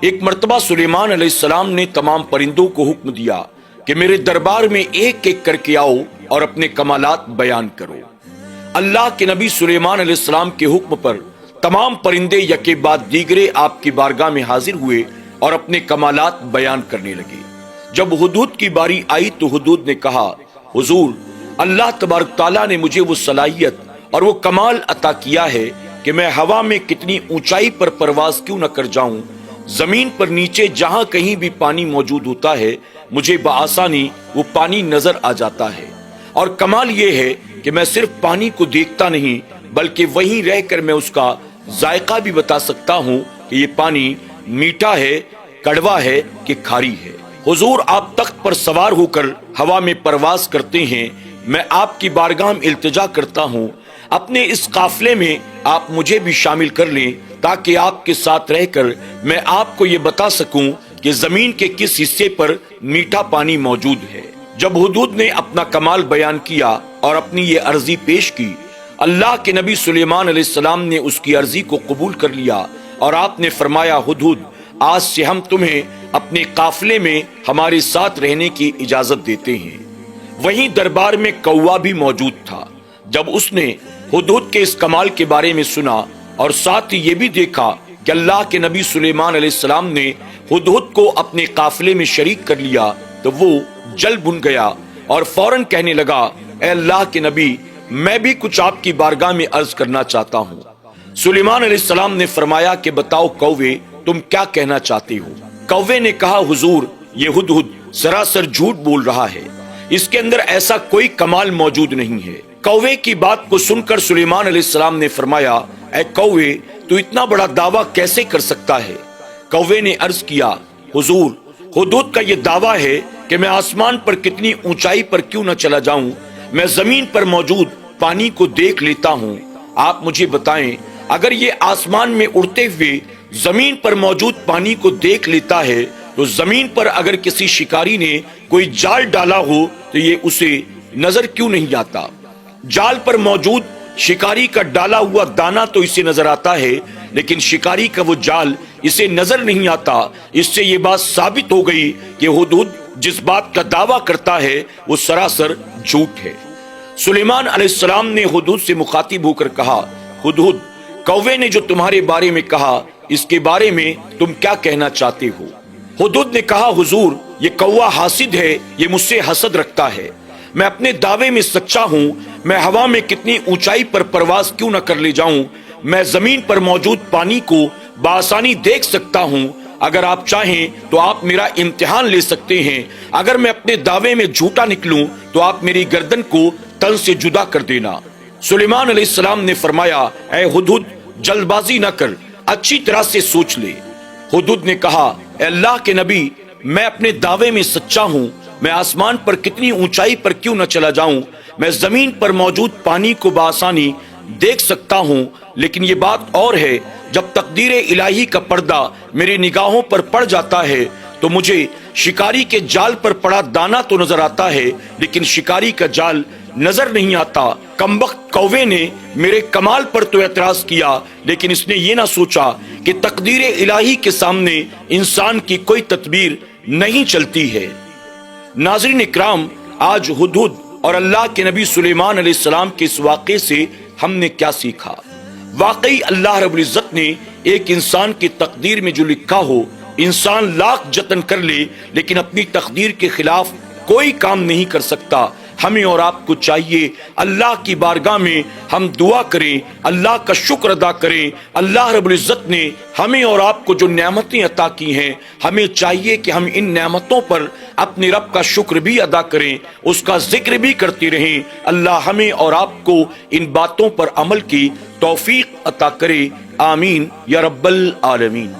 ایک مرتبہ سلیمان علیہ السلام نے تمام پرندوں کو حکم دیا کہ میرے دربار میں ایک ایک کر کے آؤ اور اپنے کمالات بیان کرو۔ اللہ کے نبی سلیمان علیہ السلام کے حکم پر تمام پرندے یکے بعد دیگرے آپ کی بارگاہ میں حاضر ہوئے اور اپنے کمالات بیان کرنے لگے۔ جب ہدہد کی باری آئی تو ہدہد نے کہا، حضور، اللہ تبارک تعالیٰ نے مجھے وہ صلاحیت اور وہ کمال عطا کیا ہے کہ میں ہوا میں کتنی اونچائی پر پرواز کیوں نہ کر جاؤں، زمین پر نیچے جہاں کہیں بھی پانی موجود ہوتا ہے مجھے بآسانی وہ پانی نظر آ جاتا ہے، اور کمال یہ ہے کہ میں صرف پانی کو دیکھتا نہیں بلکہ وہیں رہ کر میں اس کا ذائقہ بھی بتا سکتا ہوں کہ یہ پانی میٹھا ہے، کڑوا ہے کہ کھاری ہے۔ حضور، آپ تخت پر سوار ہو کر ہوا میں پرواز کرتے ہیں، میں آپ کی بارگاہ میں التجا کرتا ہوں اپنے اس قافلے میں آپ مجھے بھی شامل کر لیں تاکہ آپ کے ساتھ رہ کر میں آپ کو یہ بتا سکوں کہ زمین کے کس حصے پر میٹھا پانی موجود ہے۔ جب ہدہد نے اپنا کمال بیان کیا اور اپنی یہ عرضی پیش کی، اللہ کے نبی سلیمان علیہ السلام نے اس کی عرضی کو قبول کر لیا اور آپ نے فرمایا، ہدہد، آج سے ہم تمہیں اپنے قافلے میں ہمارے ساتھ رہنے کی اجازت دیتے ہیں۔ وہیں دربار میں کوا بھی موجود تھا۔ جب اس نے ہدہد کے اس کمال کے بارے میں سنا اور ساتھ ہی یہ بھی دیکھا کہ اللہ کے نبی سلیمان علیہ السلام نے ہدہد کو اپنے قافلے میں شریک کر لیا تو وہ جل بھن گیا اور فوراً کہنے لگا، اے اللہ کے نبی، میں بھی کچھ آپ کی بارگاہ میں عرض کرنا چاہتا ہوں۔ سلیمان علیہ السلام نے فرمایا کہ بتاؤ کوے، تم کیا کہنا چاہتے ہو؟ کوے نے کہا، حضور، یہ ہدہد سراسر جھوٹ بول رہا ہے، اس کے اندر ایسا کوئی کمال موجود نہیں ہے۔ کوے کی بات کو سن کر سلیمان علیہ السلام نے فرمایا، اے کوے، تو اتنا بڑا دعویٰ کیسے کر سکتا ہے؟ کوے نے عرض کیا، حضور، ہدہد کا یہ دعویٰ ہے کہ میں آسمان پر کتنی اونچائی پر کیوں نہ چلا جاؤں، میں زمین پر موجود پانی کو دیکھ لیتا ہوں۔ آپ مجھے بتائیں، اگر یہ آسمان میں اڑتے ہوئے زمین پر موجود پانی کو دیکھ لیتا ہے تو زمین پر اگر کسی شکاری نے کوئی جال ڈالا ہو تو یہ اسے نظر کیوں نہیں آتا؟ جال پر موجود شکاری کا ڈالا ہوا دانا تو اسے نظر آتا ہے، لیکن شکاری کا وہ جال اسے نظر نہیں آتا۔ اس سے یہ بات ثابت ہو گئی کہ ہدہد جس بات کا دعویٰ کرتا ہے وہ سراسر جھوٹ ہے۔ سلیمان علیہ السلام نے ہدہد سے مخاطب ہو کر کہا، ہدہد، کوے نے جو تمہارے بارے میں کہا اس کے بارے میں تم کیا کہنا چاہتے ہو؟ ہدہد نے کہا، حضور، یہ کوا حاسد ہے، یہ مجھ سے حسد رکھتا ہے۔ میں اپنے دعوے میں سچا ہوں، میں ہوا میں کتنی اونچائی پر پرواز کیوں نہ کر لے جاؤں، میں زمین پر موجود پانی کو بآسانی دیکھ سکتا ہوں۔ اگر آپ چاہیں تو آپ میرا امتحان لے سکتے ہیں، اگر میں اپنے دعوے میں جھوٹا نکلوں تو آپ میری گردن کو تن سے جدا کر دینا۔ سلیمان علیہ السلام نے فرمایا، اے ہدہد، جلد بازی نہ کر، اچھی طرح سے سوچ لے۔ ہدہد نے کہا، اے اللہ کے نبی، میں اپنے دعوے میں سچا ہوں، میں آسمان پر کتنی اونچائی پر کیوں نہ چلا جاؤں، میں زمین پر موجود پانی کو بآسانی دیکھ سکتا ہوں، لیکن یہ بات اور ہے، جب تقدیر الہی کا پردہ میری نگاہوں پر پڑ جاتا ہے تو مجھے شکاری کے جال پر پڑا دانا تو نظر آتا ہے لیکن شکاری کا جال نظر نہیں آتا۔ کمبخت کوے نے میرے کمال پر تو اعتراض کیا، لیکن اس نے یہ نہ سوچا کہ تقدیر الہی کے سامنے انسان کی کوئی تدبیر نہیں چلتی ہے۔ ناظرین اکرام، آج ہدہد اور اللہ کے نبی سلیمان علیہ السلام کے اس واقعے سے ہم نے کیا سیکھا؟ واقعی اللہ رب العزت نے ایک انسان کی تقدیر میں جو لکھا ہو، انسان لاکھ جتن کر لے لیکن اپنی تقدیر کے خلاف کوئی کام نہیں کر سکتا۔ ہمیں اور آپ کو چاہیے اللہ کی بارگاہ میں ہم دعا کریں، اللہ کا شکر ادا کریں۔ اللہ رب العزت نے ہمیں اور آپ کو جو نعمتیں عطا کی ہیں، ہمیں چاہیے کہ ہم ان نعمتوں پر اپنے رب کا شکر بھی ادا کریں، اس کا ذکر بھی کرتے رہیں۔ اللہ ہمیں اور آپ کو ان باتوں پر عمل کی توفیق عطا کرے، آمین یا رب العالمین۔